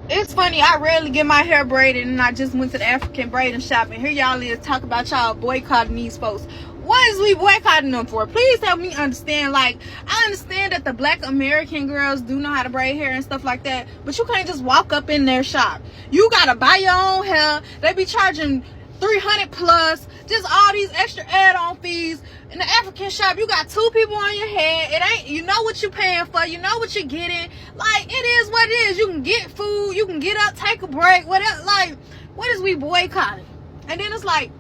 It's funny, I rarely get my hair braided, and I just went to the African braiding shop, and here y'all is talk about y'all boycotting these folks. What is we boycotting them for? Please help me understand. Like, I understand that the black American girls do know how to braid hair and stuff like that, but you can't just walk up in their shop. You gotta buy your own hair. They be charging 300 plus, just all these extra add-on fees. In the African shop, you got two people on your head. It ain't, you know what you're paying for, you know what you're getting. Like, it is what it is. You can get food, you can get up, take a break, whatever. Like, what is we boycotting? And then it's like,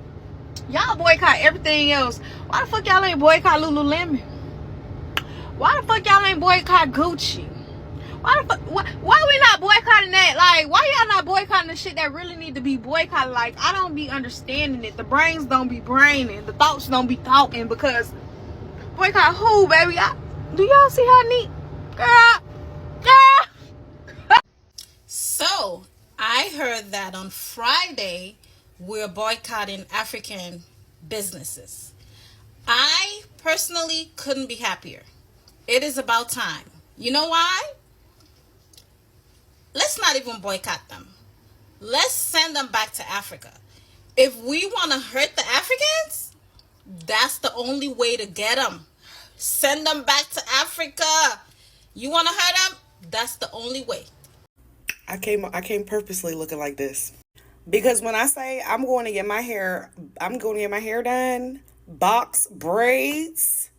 y'all boycott everything else. Why the fuck y'all ain't boycott Lululemon? Why the fuck y'all ain't boycott Gucci? Why the fuck, why we not boycotting that? Like, why y'all not boycotting the shit that really need to be boycotted? Like, I don't be understanding it. The brains don't be braining. The thoughts don't be thoughting, because boycott who, baby? Do y'all see how neat? Girl. So, I heard that on Friday, we're boycotting African businesses. I personally couldn't be happier. It is about time. You know why? Let's not even boycott them. Let's send them back to Africa. If we want to hurt the Africans, that's the only way to get them. Send them back to Africa. You want to hurt them? That's the only way. I came purposely looking like this. Because when I say I'm going to get my hair done, box braids,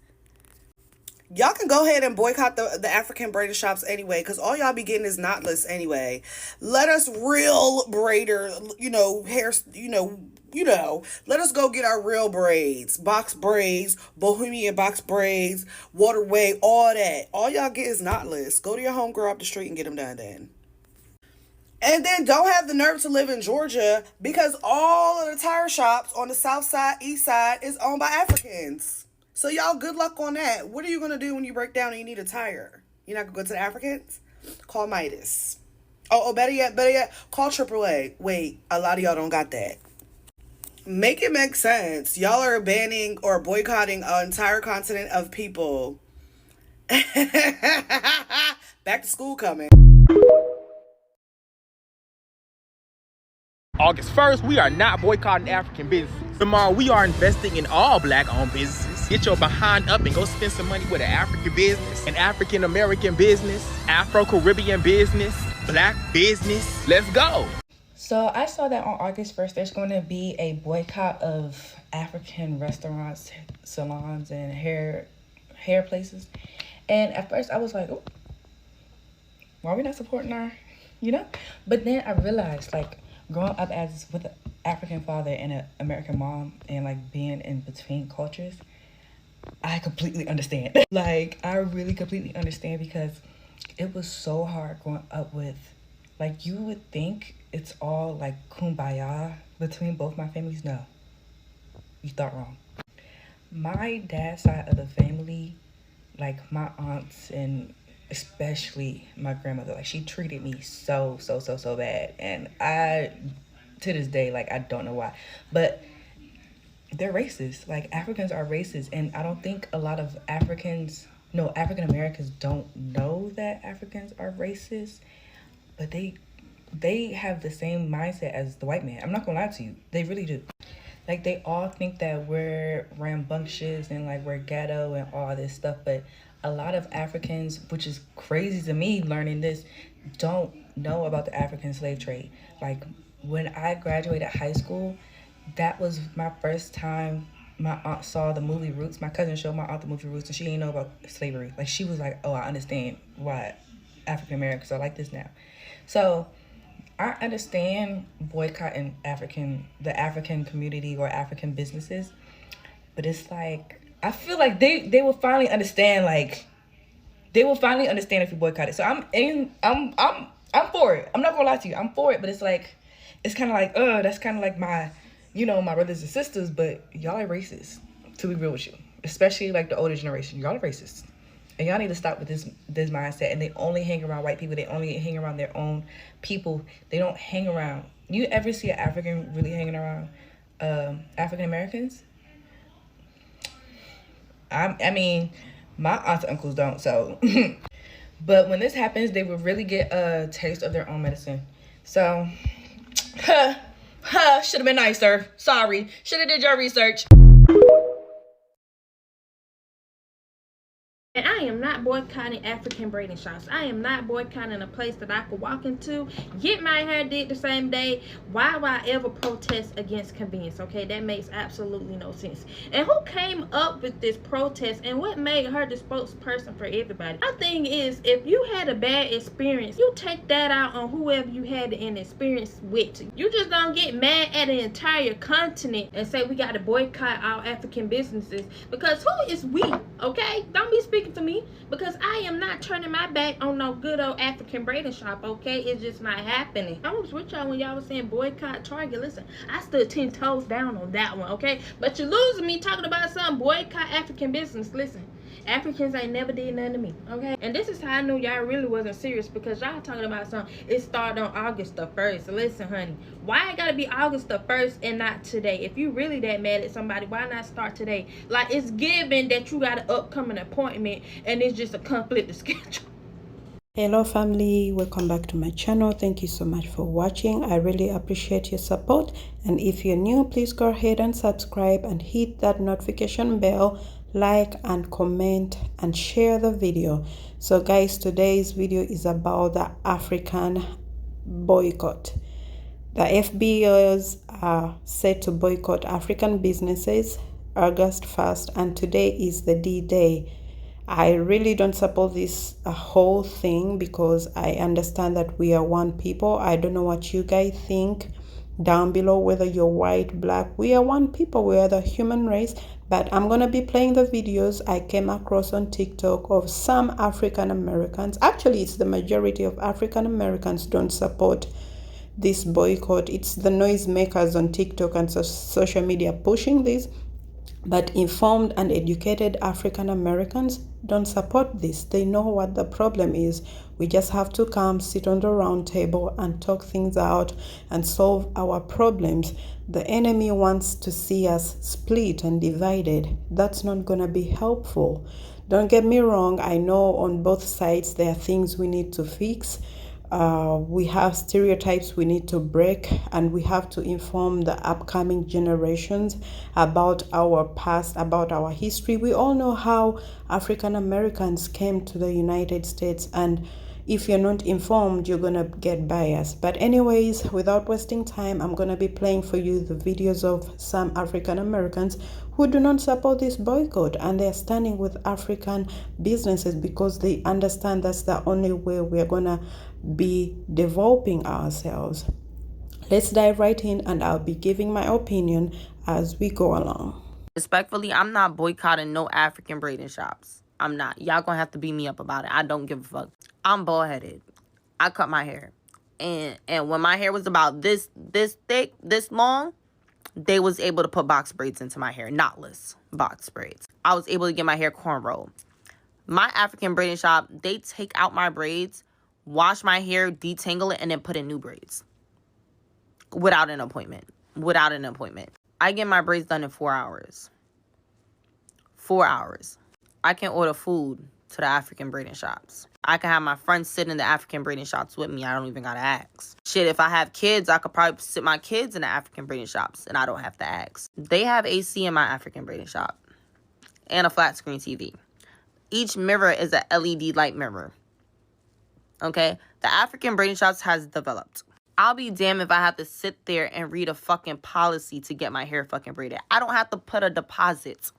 y'all can go ahead and boycott the African braiding shops anyway, because all y'all be getting is knotless anyway. Let us real braider, hair, let us go get our real braids, box braids, bohemian box braids, waterway, all that. All y'all get is knotless. Go to your homegirl up the street and get them done then. And then don't have the nerve to live in Georgia, because all of the tire shops on the south side, east side is owned by Africans. So y'all, good luck on that. What are you going to do when you break down and you need a tire? You're not going to go to the Africans? Call Midas. Oh, better yet, call AAA. Wait, a lot of y'all don't got that. Make it make sense. Y'all are banning or boycotting an entire continent of people. Back to school coming. August 1st, we are not boycotting African businesses. Tomorrow, we are investing in all black-owned businesses. Get your behind up and go spend some money with an African business, an African-American business, Afro-Caribbean business, black business. Let's go. So I saw that on August 1st, there's going to be a boycott of African restaurants, salons, and hair places. And at first I was like, oh, why are we not supporting our, But then I realized, like, growing up with an African father and an American mom, and like being in between cultures, I completely understand. Like, I really completely understand, because it was so hard growing up with, like, you would think it's all like kumbaya between both my families. No, you thought wrong. My dad's side of the family, like my aunts and especially my grandmother, like, she treated me so bad, and I, to this day, like, I don't know why, but they're racist. Like, Africans are racist, and I don't think a lot of African Americans don't know that Africans are racist, but they have the same mindset as the white man. I'm not gonna lie to you, they really do. Like, they all think that we're rambunctious and like we're ghetto and all this stuff, but a lot of Africans, which is crazy to me learning this, don't know about the African slave trade. Like, when I graduated high school, that was my first time my aunt saw the movie Roots. My cousin showed my aunt the movie Roots, and she didn't know about slavery. Like, she was like, oh, I understand why African Americans are like this now. So I understand boycotting the African community or African businesses, but it's like, I feel like they will finally understand. Like, they will finally understand if you boycott it. So I'm for it. I'm not gonna lie to you, I'm for it. But it's like, it's kind of like, that's kind of like my, my brothers and sisters. But y'all are racist, to be real with you. Especially like the older generation, y'all are racist, and y'all need to stop with this mindset. And they only hang around white people. They only hang around their own people. They don't hang around. You ever see an African really hanging around African Americans? I mean, my aunts and uncles don't, so. But when this happens, they will really get a taste of their own medicine. So, should have been nicer. Sorry. Should have did your research. And I am not boycotting African braiding shops. I am not boycotting a place that I could walk into, get my hair did the same day. Why would I ever protest against convenience? Okay, that makes absolutely no sense. And who came up with this protest and what made her the spokesperson for everybody? My thing is, if you had a bad experience, you take that out on whoever you had an experience with. You just don't get mad at an entire continent and say we got to boycott our African businesses, because who is we? Okay, don't be speaking to me, because I am not turning my back on no good old African braiding shop. Okay, it's just not happening. I was with y'all when y'all was saying boycott Target. Listen, I stood 10 toes down on that one. Okay, but you're losing me talking about some boycott African business. Listen, Africans ain't never did nothing to me, okay? And this is how I knew y'all really wasn't serious, because y'all talking about something. It started on August the 1st. Listen, honey, why it gotta be August the 1st and not today? If you really that mad at somebody, why not start today? Like, it's given that you got an upcoming appointment and it's just a conflict of schedule. Hello family, welcome back to my channel. Thank you so much for watching. I really appreciate your support, and if you're new, please go ahead and subscribe and hit that notification bell, like and comment and share the video. So guys, today's video is about the African boycott. The FBAs are set to boycott African businesses August 1st, and today is the D-Day. I really don't support this whole thing, because I understand that we are one people. I don't know what you guys think down below, whether you're white, black. We are one people. We are the human race. But I'm going to be playing the videos I came across on TikTok of some African Americans. Actually, it's the majority of African Americans don't support this boycott. It's the noisemakers on TikTok and social media pushing this. But informed and educated African Americans don't support this. They know what the problem is. We just have to come, sit on the round table and talk things out and solve our problems. The enemy wants to see us split and divided. That's not going to be helpful. Don't get me wrong. I know on both sides there are things we need to fix. We have stereotypes we need to break, and we have to inform the upcoming generations about our past, about our history. We all know how African Americans came to the United States, and if you're not informed, you're gonna get biased. But anyways, without wasting time, I'm gonna be playing for you the videos of some African Americans who do not support this boycott, and they're standing with African businesses because they understand that's the only way we're gonna be developing ourselves. Let's dive right in, and I'll be giving my opinion as we go along. Respectfully, I'm not boycotting no African braiding shops. I'm not. Y'all gonna have to beat me up about it. I don't give a fuck. I'm bald-headed. I cut my hair. And when my hair was about this thick, this long, they was able to put box braids into my hair. Knotless box braids. I was able to get my hair cornrow. My African braiding shop, they take out my braids, wash my hair, detangle it, and then put in new braids. Without an appointment. Without an appointment. I get my braids done in 4 hours. 4 hours. I can order food to the African braiding shops. I can have my friends sit in the African braiding shops with me. I don't even gotta ask. Shit, if I have kids, I could probably sit my kids in the African braiding shops, and I don't have to ask. They have AC in my African braiding shop. And a flat screen TV. Each mirror is a LED light mirror. Okay? The African braiding shops has developed. I'll be damned if I have to sit there and read a fucking policy to get my hair fucking braided. I don't have to put a deposit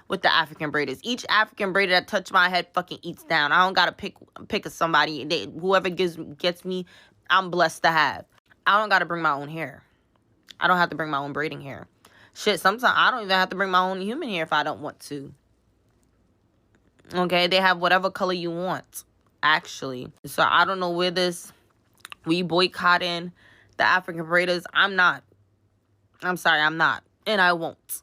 with the African braiders. Each African braider that touch my head fucking eats down. I don't gotta pick somebody. Whoever gets me, I'm blessed to have. I don't gotta bring my own hair. I don't have to bring my own braiding hair. Shit, sometimes I don't even have to bring my own human hair if I don't want to. Okay, they have whatever color you want, actually. So I don't know where we boycotting the African braiders. I'm not. I'm sorry, I'm not. And I won't.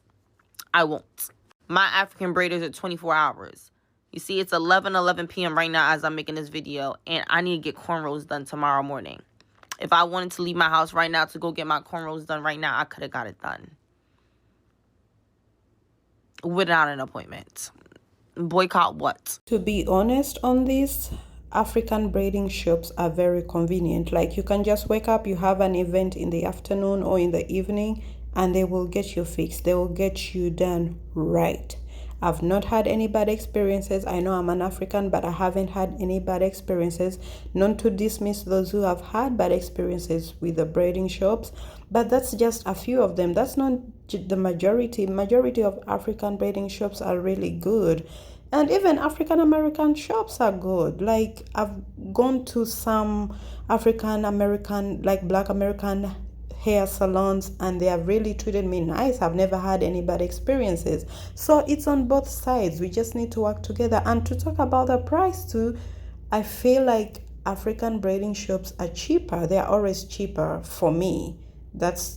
I won't. My African braiders are 24 hours. You see, it's 11 p.m. right now as I'm making this video, and I need to get cornrows done tomorrow morning. If I wanted to leave my house right now to go get my cornrows done right now, I could have got it done. Without an appointment. Boycott what? To be honest on this, African braiding shops are very convenient. Like you can just wake up, you have an event in the afternoon or in the evening, and they will get you fixed. They will get you done right. I've not had any bad experiences. I know I'm an African, but I haven't had any bad experiences. Not to dismiss those who have had bad experiences with the braiding shops, but that's just a few of them. That's not the majority. Majority of African braiding shops are really good. And even African American shops are good. Like I've gone to some African American, like Black American hair salons, and they have really treated me nice. I've never had any bad experiences. So it's on both sides. We just need to work together. And to talk about the price too, I feel like African braiding shops are cheaper. They are always cheaper for me. That's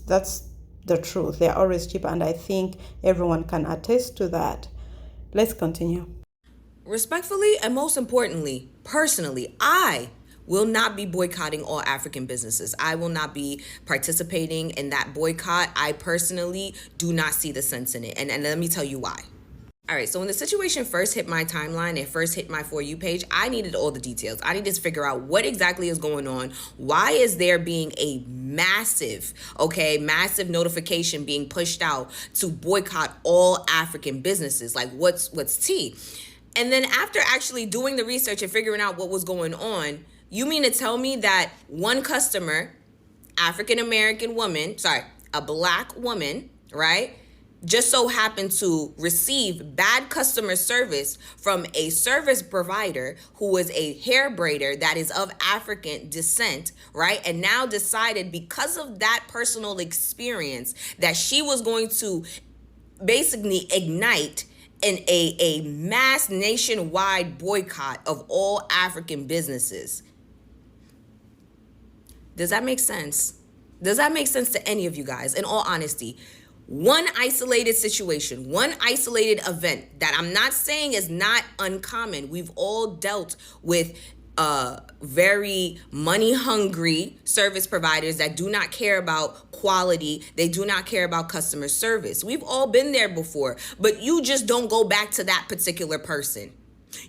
the truth. They are always cheaper, and I think everyone can attest to that. Let's continue. Respectfully, and most importantly, personally, I will not be boycotting all African businesses. I will not be participating in that boycott. I personally do not see the sense in it. And let me tell you why. All right, so when the situation first hit my timeline, it first hit my For You page, I needed all the details. I needed to figure out what exactly is going on. Why is there being a massive notification being pushed out to boycott all African businesses? Like, what's tea? And then after actually doing the research and figuring out what was going on, you mean to tell me that one customer, African-American woman, a Black woman, right, just so happened to receive bad customer service from a service provider who was a hair braider that is of African descent, right? And now decided because of that personal experience that she was going to basically ignite a mass nationwide boycott of all African businesses. Does that make sense? Does that make sense to any of you guys? In all honesty, one isolated situation, one isolated event that I'm not saying is not uncommon. We've all dealt with very money hungry service providers that do not care about quality. They do not care about customer service. We've all been there before, but you just don't go back to that particular person.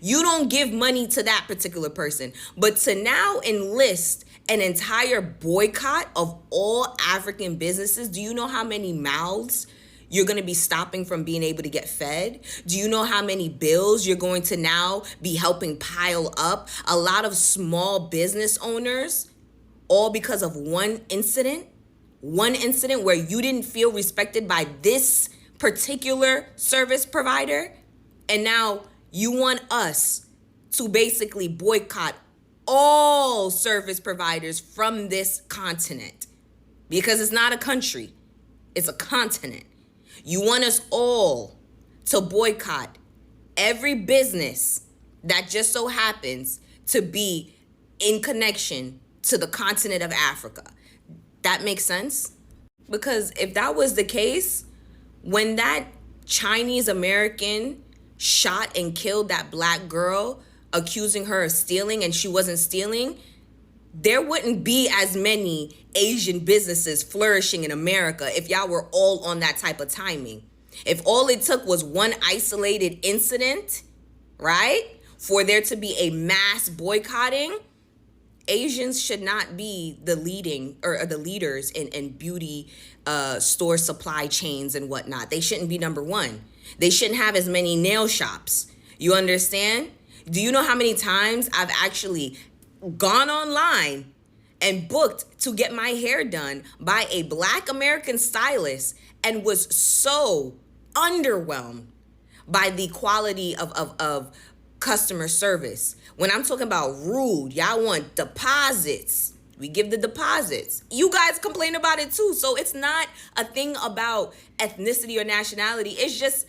You don't give money to that particular person. But to now enlist an entire boycott of all African businesses, do you know how many mouths you're going to be stopping from being able to get fed? Do you know how many bills you're going to now be helping pile up? A lot of small business owners, all because of one incident where you didn't feel respected by this particular service provider. And now you want us to basically boycott all service providers from this continent, because it's not a country, it's a continent. You want us all to boycott every business that just so happens to be in connection to the continent of Africa. That makes sense? Because if that was the case, when that Chinese American shot and killed that Black girl, accusing her of stealing, and she wasn't stealing, there wouldn't be as many Asian businesses flourishing in America if y'all were all on that type of timing. If all it took was one isolated incident, right, for there to be a mass boycotting, Asians should not be the leading or the leaders in beauty store supply chains and whatnot. They shouldn't be number one. They shouldn't have as many nail shops. You understand? Do you know how many times I've actually gone online and booked to get my hair done by a Black American stylist and was so underwhelmed by the quality of customer service? When I'm talking about rude, y'all want deposits. We give the deposits. You guys complain about it too. So it's not a thing about ethnicity or nationality. It's just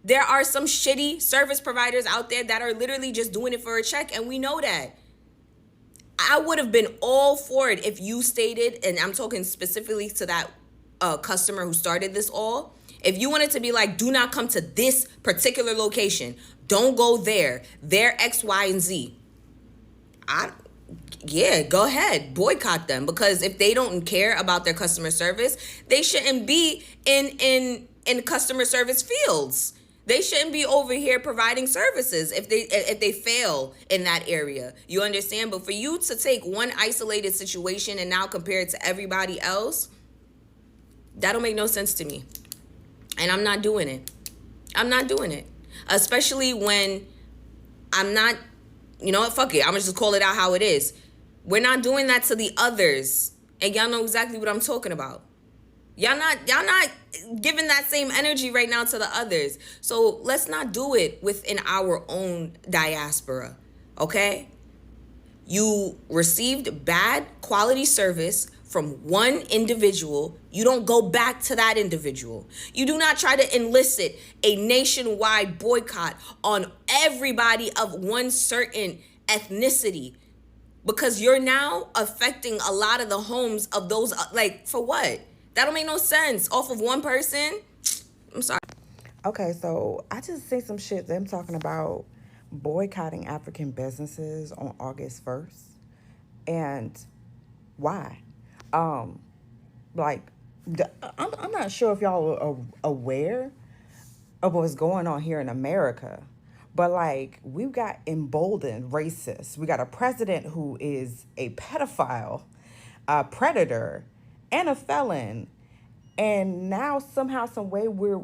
there are some shitty service providers out there that are literally just doing it for a check, and we know that. I would have been all for it if you stated, and I'm talking specifically to that customer who started this all, if you wanted to be like, do not come to this particular location, don't go there, they're X, Y, and Z. Yeah, go ahead, boycott them, because if they don't care about their customer service, they shouldn't be in customer service fields. They shouldn't be over here providing services if they fail in that area. You understand? But for you to take one isolated situation and now compare it to everybody else, that don't make no sense to me. And I'm not doing it. I'm not doing it. Especially when I'm not, you know what, fuck it. I'm gonna just call it out how it is. We're not doing that to the others. And y'all know exactly what I'm talking about. Y'all not giving that same energy right now to the others. So let's not do it within our own diaspora, okay? You received bad quality service from one individual. You don't go back to that individual. You do not try to elicit a nationwide boycott on everybody of one certain ethnicity, because you're now affecting a lot of the homes of those, like, for what? That don't make no sense. Off of one person? I'm sorry. Okay, so I just say some shit. Them talking about boycotting African businesses on August 1st. And why? Like, I'm not sure if y'all are aware of what's going on here in America. But, like, we've got emboldened racists. We got a president who is a pedophile, a predator, and a felon. And now somehow, some way, we're,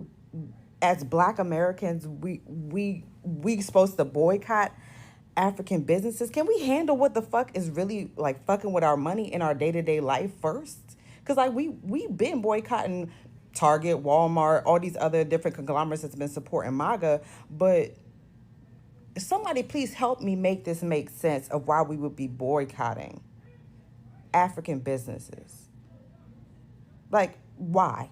as Black Americans, we supposed to boycott African businesses. Can we handle what the fuck is really, like, fucking with our money in our day-to-day life first? Because, like, we've been boycotting Target, Walmart, all these other different conglomerates that's been supporting MAGA. But somebody please help me make this make sense of why we would be boycotting African businesses. Like, why?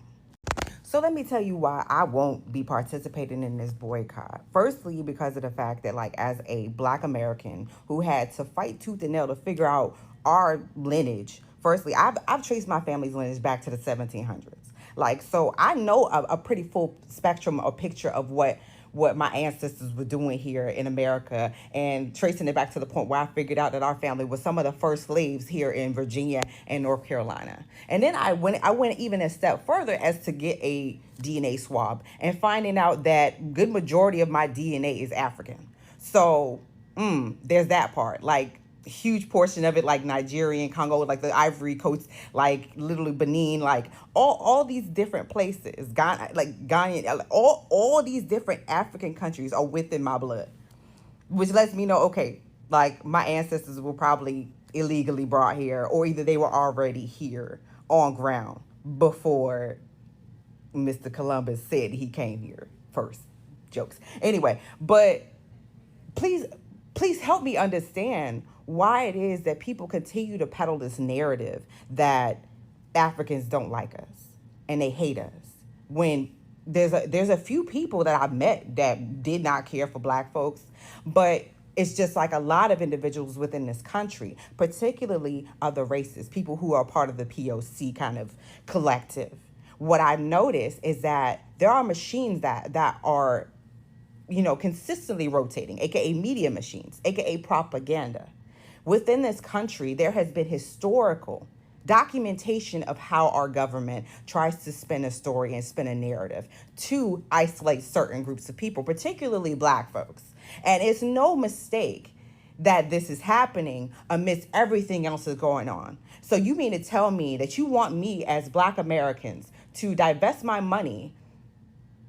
So let me tell you why I won't be participating in this boycott. Firstly, because of the fact that, like, as a Black American who had to fight tooth and nail to figure out our lineage. Firstly, I've traced my family's lineage back to the 1700s. Like, so I know a pretty full spectrum or picture of what my ancestors were doing here in America, and tracing it back to the point where I figured out that our family was some of the first slaves here in Virginia and North Carolina. And then I went even a step further as to get a DNA swab and finding out that good majority of my DNA is African. So there's that part. Like, huge portion of it, like Nigerian, Congo, like the Ivory Coast, like literally Benin, like all these different places, Ghana, like Ghana, all these different African countries are within my blood, which lets me know, okay, like my ancestors were probably illegally brought here, or either they were already here on ground before Mr. Columbus said he came here first. Jokes. Anyway, but please help me understand why it is that people continue to peddle this narrative that Africans don't like us and they hate us, when there's a few people that I've met that did not care for Black folks. But it's just like a lot of individuals within this country, particularly other races, people who are part of the POC kind of collective. What I've noticed is that there are machines that are, you know, consistently rotating, aka media machines, aka propaganda. Within this country, there has been historical documentation of how our government tries to spin a story and spin a narrative to isolate certain groups of people, particularly Black folks. And it's no mistake that this is happening amidst everything else that's going on. So you mean to tell me that you want me as Black Americans to divest my money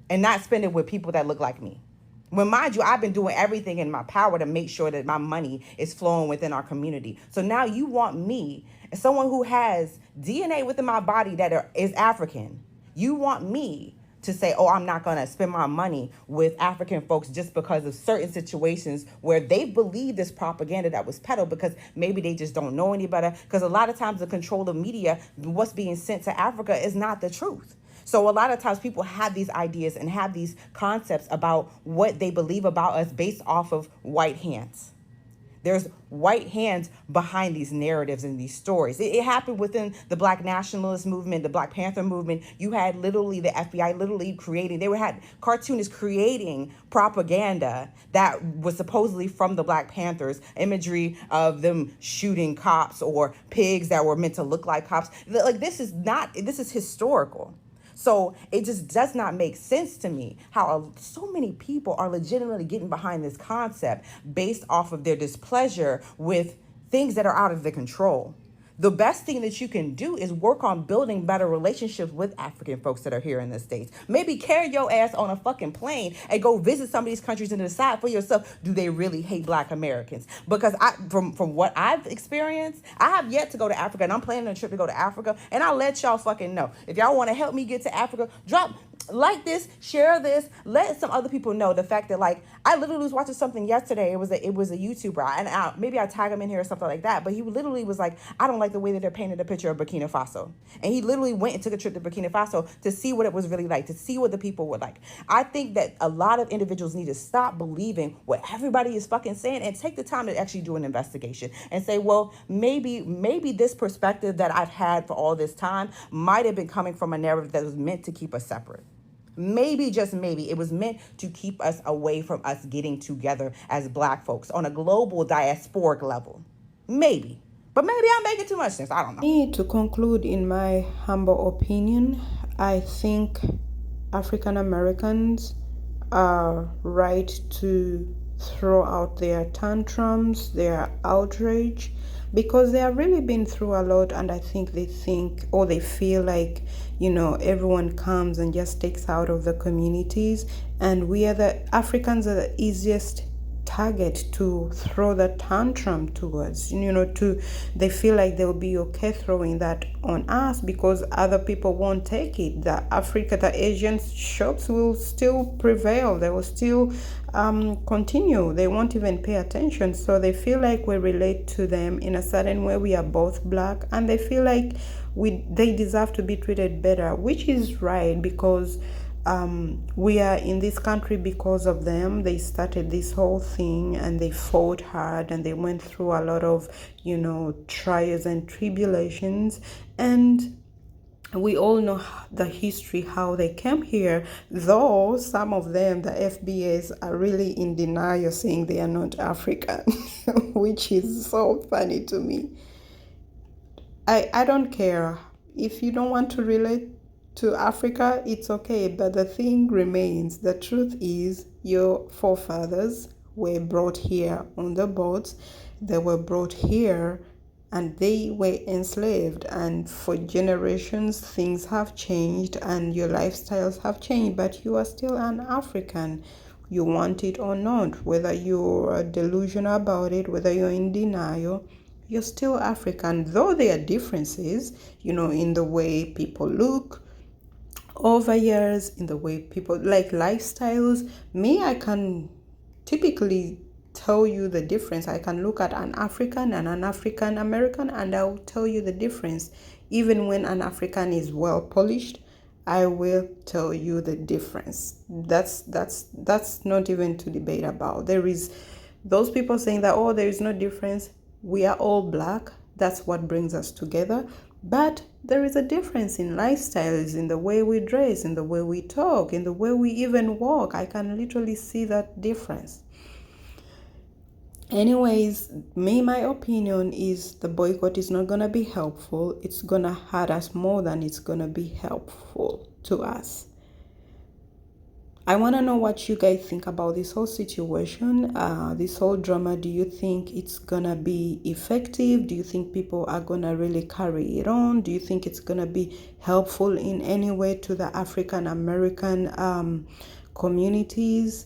and not spend it with people that look like me? When, mind you, I've been doing everything in my power to make sure that my money is flowing within our community. So now you want me, as someone who has DNA within my body that is African, you want me to say, oh, I'm not going to spend my money with African folks just because of certain situations where they believe this propaganda that was peddled, because maybe they just don't know any better. Because a lot of times the control of media, what's being sent to Africa is not the truth. So a lot of times people have these ideas and have these concepts about what they believe about us based off of white hands. There's white hands behind these narratives and these stories. It happened within the Black nationalist movement, the Black Panther movement. You had literally the FBI literally creating, had cartoonists creating propaganda that was supposedly from the Black Panthers, imagery of them shooting cops or pigs that were meant to look like cops. Like, this is historical. So it just does not make sense to me how so many people are legitimately getting behind this concept based off of their displeasure with things that are out of their control. The best thing that you can do is work on building better relationships with African folks that are here in the States. Maybe carry your ass on a fucking plane and go visit some of these countries and decide for yourself, do they really hate Black Americans? Because from what I've experienced, I have yet to go to Africa, and I'm planning a trip to go to Africa, and I'll let y'all fucking know. If y'all want to help me get to Africa, like this, share this, let some other people know the fact that, like, I literally was watching something yesterday. It was a YouTuber, and maybe I tag him in here or something like that, but he literally was like, I don't like the way that they're painting a picture of Burkina Faso. And he literally went and took a trip to Burkina Faso to see what it was really like, to see what the people were like. I think that a lot of individuals need to stop believing what everybody is fucking saying and take the time to actually do an investigation and say, well, maybe this perspective that I've had for all this time might have been coming from a narrative that was meant to keep us separate. Maybe, just maybe, it was meant to keep us away from us getting together as Black folks on a global diasporic level. Maybe. But maybe I'm making too much sense. I don't know. To conclude, in my humble opinion, I think African Americans are right to throw out their tantrums, their outrage, because they have really been through a lot, and I think they feel like, everyone comes and just takes out of the communities, and Africans are the easiest target to throw the tantrum towards. They feel like they'll be okay throwing that on us because other people won't take it. The Asian shops will still prevail. They will still continue. They won't even pay attention. So they feel like we relate to them in a certain way. We are both Black, and they feel like they deserve to be treated better, which is right, because we are in this country because of them. They started this whole thing, and they fought hard, and they went through a lot of trials and tribulations, and we all know the history, how they came here, though some of them, the FBAs, are really in denial, saying they are not African, which is so funny to me. I don't care. If you don't want to relate to Africa, it's okay, but the thing remains, the truth is, your forefathers were brought here on the boats. They were brought here and they were enslaved, and for generations things have changed and your lifestyles have changed, but you are still an African. You want it or not, whether you're delusional about it, whether you're in denial, you're still African. Though there are differences, in the way people look over years, in the way people like lifestyles. I can typically tell you the difference. I can look at an African and an African American, and I'll tell you the difference. Even when an African is well polished, I will tell you the difference. That's not even to debate about. There is those people saying that, oh, there is no difference. We are all Black. That's what brings us together. But there is a difference in lifestyles, in the way we dress, in the way we talk, in the way we even walk. I can literally see that difference. Anyways, my opinion is the boycott is not going to be helpful. It's going to hurt us more than it's going to be helpful to us. I want to know what you guys think about this whole situation, this whole drama. Do you think it's going to be effective? Do you think people are going to really carry it on? Do you think it's going to be helpful in any way to the African American communities?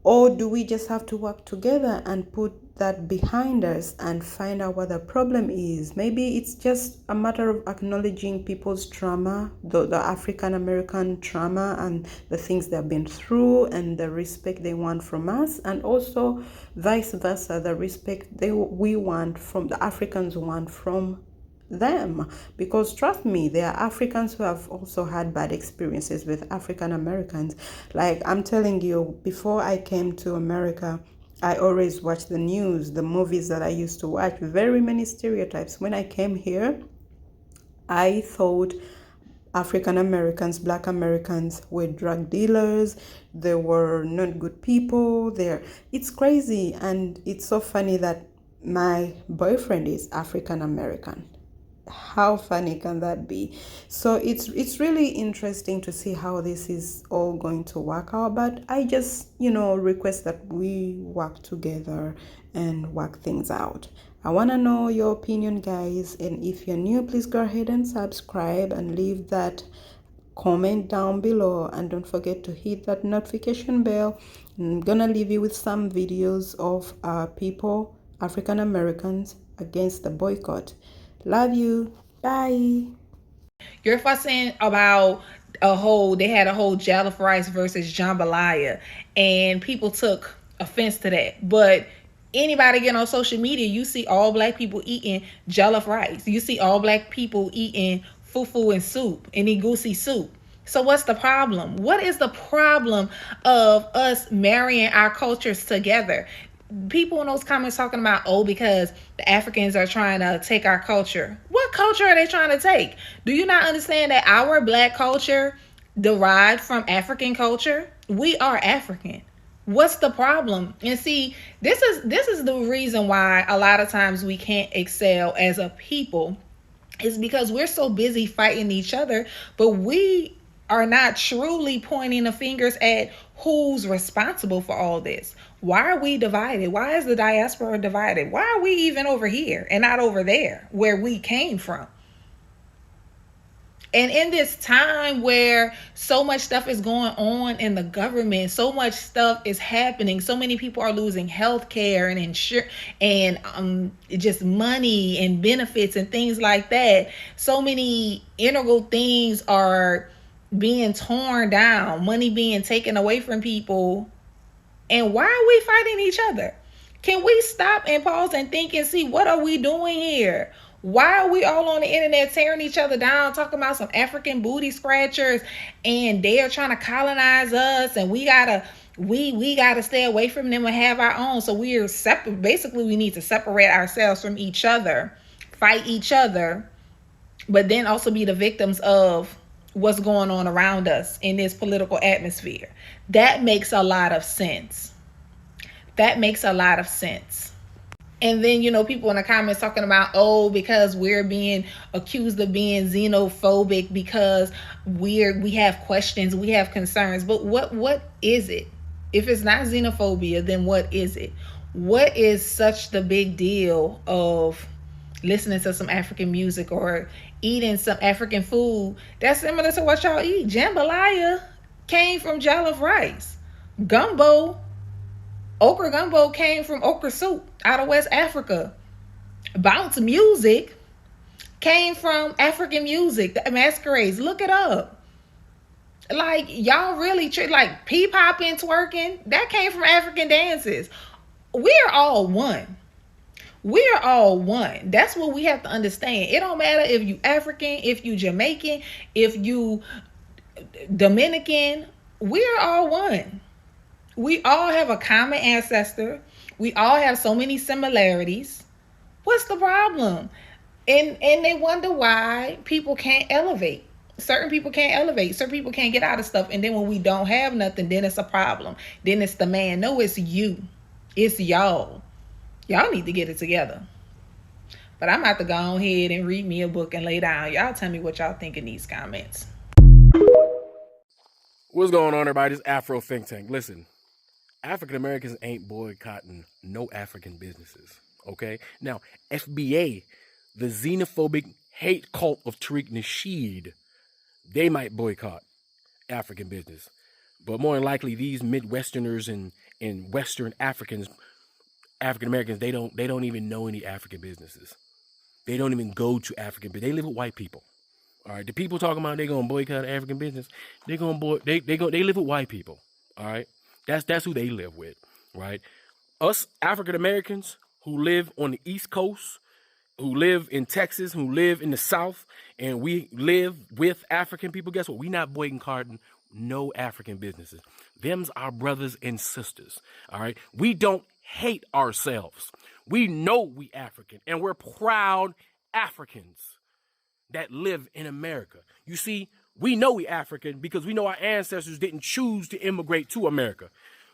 Or do we just have to work together and put that behind us and find out what the problem is? Maybe it's just a matter of acknowledging people's trauma, the African American trauma, and the things they've been through, and the respect they want from us, and also vice versa, the respect we want from the Africans want from them. Because trust me, there are Africans who have also had bad experiences with African Americans. Like, I'm telling you, before I came to America, I always watched the news, the movies that I used to watch, very many stereotypes. When I came here, I thought African Americans, Black Americans were drug dealers. They were not good people. It's crazy. And it's so funny that my boyfriend is African American. How funny can that be? So it's really interesting to see how this is all going to work out. But I just, request that we work together and work things out. I want to know your opinion, guys. And if you're new, please go ahead and subscribe and leave that comment down below, and don't forget to hit that notification bell. I'm gonna leave you with some videos of people, African Americans, against the boycott. Love you. Bye. You're fussing about they had a whole jollof rice versus jambalaya, and people took offense to that. But anybody get on social media, you see all black people eating jollof rice. You see all black people eating fufu and soup and egusi soup. So what's the problem? What is the problem of us marrying our cultures together? People in those comments talking about, oh, because the Africans are trying to take our culture. What culture are they trying to take? Do you not understand that our black culture derived from African culture? We are African. What's the problem? And see, this is the reason why a lot of times we can't excel as a people, is because we're so busy fighting each other, but we are not truly pointing the fingers at who's responsible for all this. Why are we divided? Why is the diaspora divided? Why are we even over here and not over there where we came from? And in this time where so much stuff is going on in the government, so much stuff is happening, so many people are losing health care and insurance and just money and benefits and things like that. So many integral things are being torn down, money being taken away from people. And why are we fighting each other? Can we stop and pause and think and see, what are we doing here? Why are we all on the internet tearing each other down, talking about some African booty scratchers, and they're trying to colonize us, and we gotta stay away from them and have our own. So we're separate. Basically, we need to separate ourselves from each other, fight each other, but then also be the victims of what's going on around us in this political atmosphere. That makes a lot of sense. That makes a lot of sense. And then, people in the comments talking about, oh, because we're being accused of being xenophobic because we have questions, we have concerns. But what is it? If it's not xenophobia, then what is it? What is such the big deal of listening to some African music or eating some African food that's similar to what y'all eat? Jambalaya came from jollof rice. Okra gumbo came from okra soup out of West Africa. Bounce music came from African music, the masquerades. Look it up. Like, y'all really like pee-popping, twerking, that came from African dances. We're all one. We're all one. That's what we have to understand. It don't matter if you African, if you Jamaican, if you Dominican. We're all one. We all have a common ancestor. We all have so many similarities. What's the problem? And they wonder why people can't elevate. Certain people can't elevate. Certain people can't get out of stuff. And then when we don't have nothing, then it's a problem. Then it's the man. No, it's you. It's y'all. Y'all need to get it together. But I'm about to go on ahead and read me a book and lay down. Y'all tell me what y'all think in these comments. What's going on, everybody? It's Afro Think Tank. Listen, African Americans ain't boycotting no African businesses, okay? Now, FBA, the xenophobic hate cult of Tariq Nasheed, they might boycott African business. But more than likely, these Midwesterners and Western African Americans, they don't even know any African businesses. They don't even go to African business. They live with white people. All right, the people talking about they're gonna boycott African business, they live with white people. All right, that's who they live with, right? Us African Americans who live on the East Coast, who live in Texas, who live in the South, and we live with African people. Guess what? We not boycotting no African businesses. Them's our brothers and sisters. All right, we don't hate ourselves. We know we African, and we're proud Africans that live in America. You see, we know we African because we know our ancestors didn't choose to immigrate to America.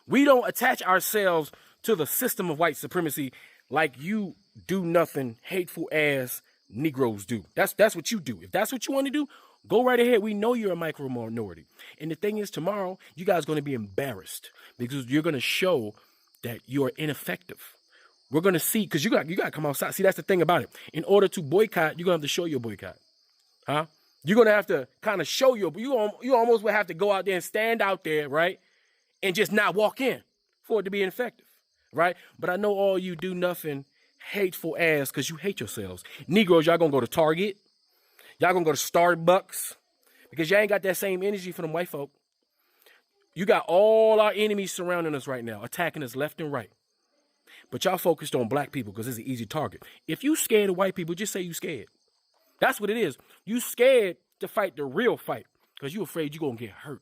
We don't attach ourselves to the system of white supremacy like you do nothing hateful ass Negroes do. That's what you do. If that's what you want to do, go right ahead. We know you're a micro minority. And the thing is, tomorrow, you guys are going to be embarrassed because you're going to show that you're ineffective. We're going to see, because you got to come outside. See, that's the thing about it. In order to boycott, you're going to have to show your boycott. Huh? You're going to have to kind of show you almost will have to go out there and stand out there, right? And just not walk in for it to be ineffective, right? But I know all you do nothing hateful ass because you hate yourselves. Negroes, y'all going to go to Target. Y'all going to go to Starbucks because y'all ain't got that same energy for them white folk. You got all our enemies surrounding us right now, attacking us left and right. But y'all focused on black people because it's an easy target. If you scared of white people, just say you scared. That's what it is. You scared to fight the real fight because you afraid you're going to get hurt.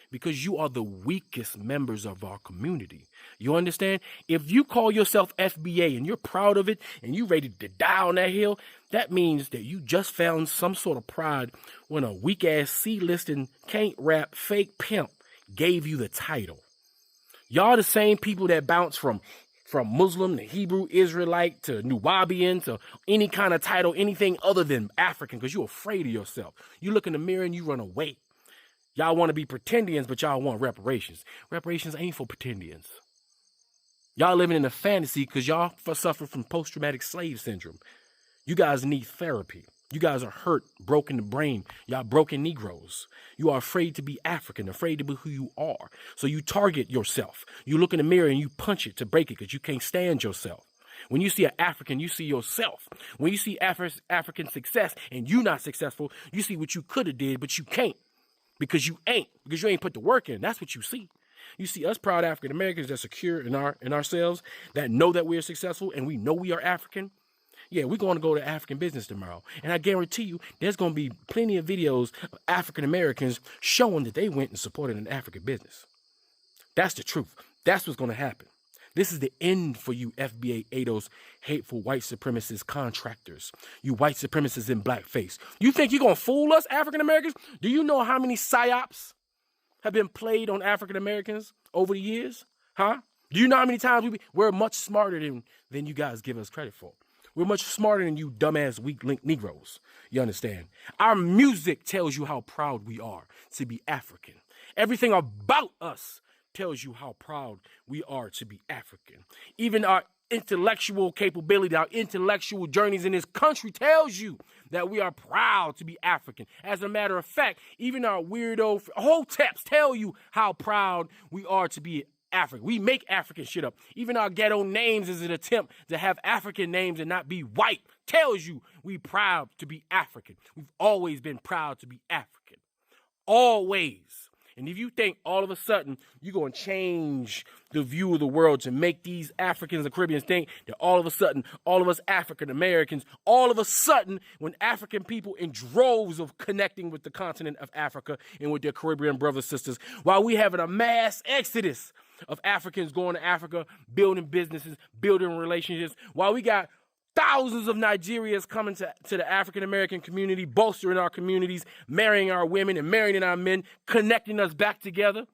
Because you are the weakest members of our community. You understand? If you call yourself FBA and you're proud of it and you're ready to die on that hill, that means that you just found some sort of pride when a weak-ass C-listing, can't rap, fake pimp gave you the title. Y'all the same people that bounce from Muslim to Hebrew Israelite to Nubian to any kind of title, anything other than African, because you're afraid of yourself. You look in the mirror and you run away. Y'all want to be pretendians, but y'all want reparations. Reparations ain't for pretendians. Y'all living in a fantasy because y'all suffer from post-traumatic slave syndrome. You guys need therapy. You guys are hurt, broken the brain. Y'all broken Negroes. You are afraid to be African, afraid to be who you are. So you target yourself. You look in the mirror and you punch it to break it because you can't stand yourself. When you see an African, you see yourself. When you see African success and you not successful, you see what you could have did, but you can't. Because you ain't put the work in. That's what you see. You see us proud African Americans that secure in ourselves, that know that we are successful and we know we are African. Yeah, we're going to go to African business tomorrow. And I guarantee you there's going to be plenty of videos of African Americans showing that they went and supported an African business. That's the truth. That's what's going to happen. This is the end for you FBA ADOS hateful white supremacist contractors. You white supremacists in blackface. You think you're going to fool us, African Americans? Do you know how many psyops have been played on African Americans over the years? Huh? Do you know how many times we're much smarter than you guys give us credit for? We're much smarter than you dumbass weak link Negroes. You understand? Our music tells you how proud we are to be African. Everything about us tells you how proud we are to be African. Even our intellectual capability, our intellectual journeys in this country tells you that we are proud to be African. As a matter of fact, even our weirdo hoteps tell you how proud we are to be African. We make African shit up. Even our ghetto names is an attempt to have African names and not be white. Tells you we proud to be African. We've always been proud to be African. Always. And if you think all of a sudden you're going to change the view of the world to make these Africans and Caribbeans think that all of a sudden, all of us African Americans, all of a sudden, when African people in droves of connecting with the continent of Africa and with their Caribbean brothers and sisters, while we having a mass exodus of Africans going to Africa, building businesses, building relationships, while we got thousands of Nigerians coming to the African-American community, bolstering our communities, marrying our women and marrying our men, connecting us back together.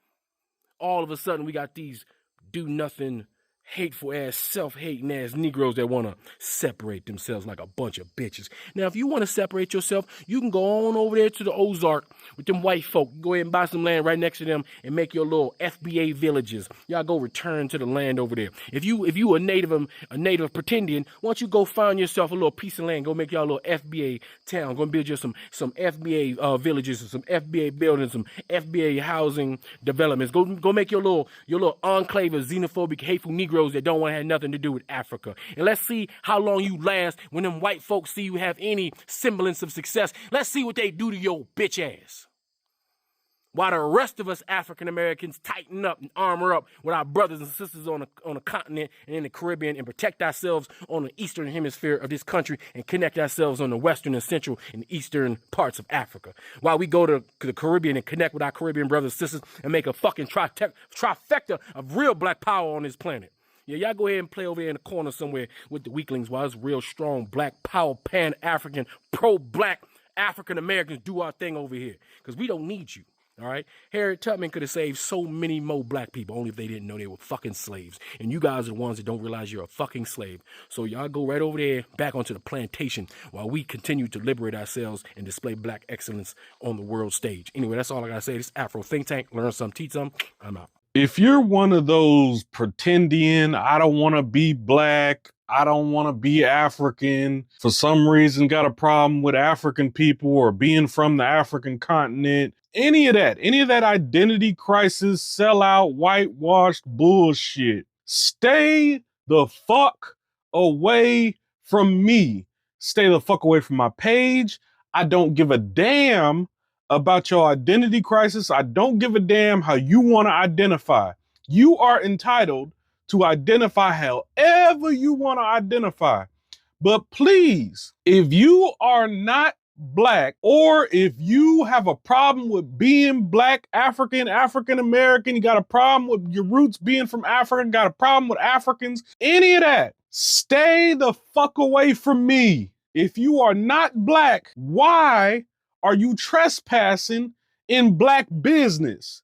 All of a sudden, we got these do-nothing, hateful-ass, self-hating ass Negroes that want to separate themselves like a bunch of bitches. Now, if you want to separate yourself, you can go on over there to the Ozark with them white folk. Go ahead and buy some land right next to them and make your little FBA villages. Y'all go return to the land over there. If you a native pretending, why don't you go find yourself a little piece of land, go make y'all a little FBA town, go build you some FBA villages and some FBA buildings, some FBA housing developments. Go make your little enclave of xenophobic, hateful Negroes that don't want to have nothing to do with Africa. And let's see how long you last when them white folks see you have any semblance of success. Let's see what they do to your bitch ass. While the rest of us African Americans tighten up and armor up with our brothers and sisters on the continent and in the Caribbean and protect ourselves on the eastern hemisphere of this country and connect ourselves on the western and central and eastern parts of Africa. While we go to the Caribbean and connect with our Caribbean brothers and sisters and make a fucking trifecta of real black power on this planet. Yeah, y'all go ahead and play over there in the corner somewhere with the weaklings while it's real strong black power, pan-African, pro-black African Americans do our thing over here. Because we don't need you. All right, Harriet Tubman could have saved so many more black people, only if they didn't know they were fucking slaves. And you guys are the ones that don't realize you're a fucking slave. So y'all go right over there, back onto the plantation, while we continue to liberate ourselves and display black excellence on the world stage. Anyway, that's all I gotta say. This is Afro Think Tank. Learn something, teach something. I'm out. If you're one of those pretending, I don't want to be black, I don't want to be African, for some reason got a problem with African people or being from the African continent, any of that identity crisis, sellout, whitewashed bullshit, stay the fuck away from me. Stay the fuck away from my page. I don't give a damn about your identity crisis. I don't give a damn how you want to identify. You are entitled to identify however you want to identify. But please, if you are not black, or if you have a problem with being black, African American, you got a problem with your roots being from Africa, got a problem with Africans, any of that, stay the fuck away from me. If you are not black, why are you trespassing in black business?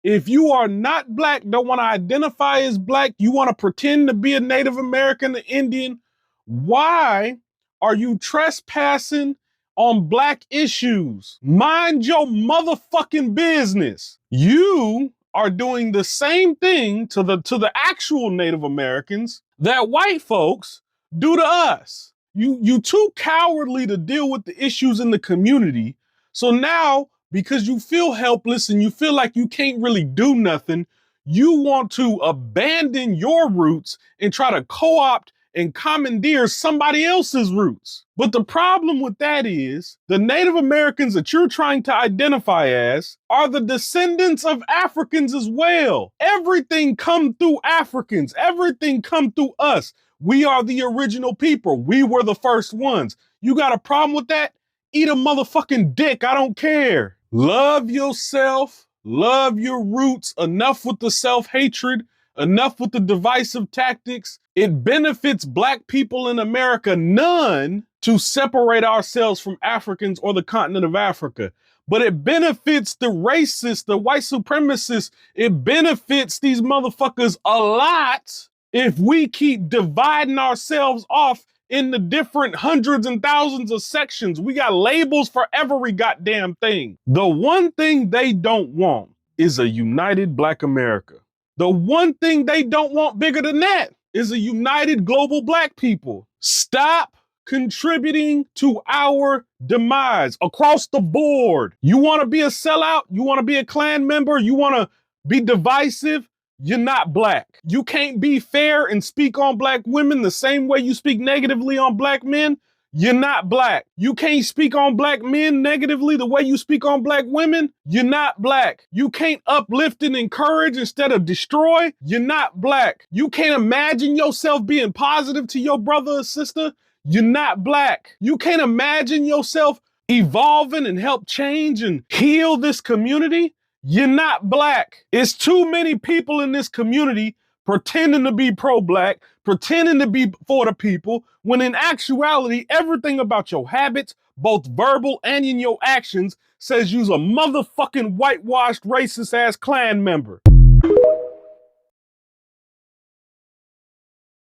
If you are not black, don't want to identify as black, you want to pretend to be a Native American, an Indian, why are you trespassing on black issues? Mind your motherfucking business. You are doing the same thing to the actual Native Americans that white folks do to us. You too cowardly to deal with the issues in the community. So now, because you feel helpless and you feel like you can't really do nothing, you want to abandon your roots and try to co-opt and commandeer somebody else's roots. But the problem with that is the Native Americans that you're trying to identify as are the descendants of Africans as well. Everything come through Africans. Everything come through us. We are the original people. We were the first ones. You got a problem with that? Eat a motherfucking dick. I don't care. Love yourself. Love your roots. Enough with the self-hatred. Enough with the divisive tactics. It benefits black people in America none to separate ourselves from Africans or the continent of Africa. But it benefits the racists, the white supremacists. It benefits these motherfuckers a lot if we keep dividing ourselves off in the different hundreds and thousands of sections. We got labels for every goddamn thing. The one thing they don't want is a united black America. The one thing they don't want bigger than that is a united global black people. Stop contributing to our demise across the board. You want to be a sellout? You want to be a Klan member? You want to be divisive? You're not black. You can't be fair and speak on black women the same way you speak negatively on black men. You're not black. You can't speak on black men negatively the way you speak on black women. You're not black. You can't uplift and encourage instead of destroy. You're not black. You can't imagine yourself being positive to your brother or sister. You're not black. You can't imagine yourself evolving and help change and heal this community. You're not black. It's too many people in this community pretending to be pro-black, pretending to be for the people, when in actuality, everything about your habits, both verbal and in your actions, says you's a motherfucking whitewashed racist ass Klan member.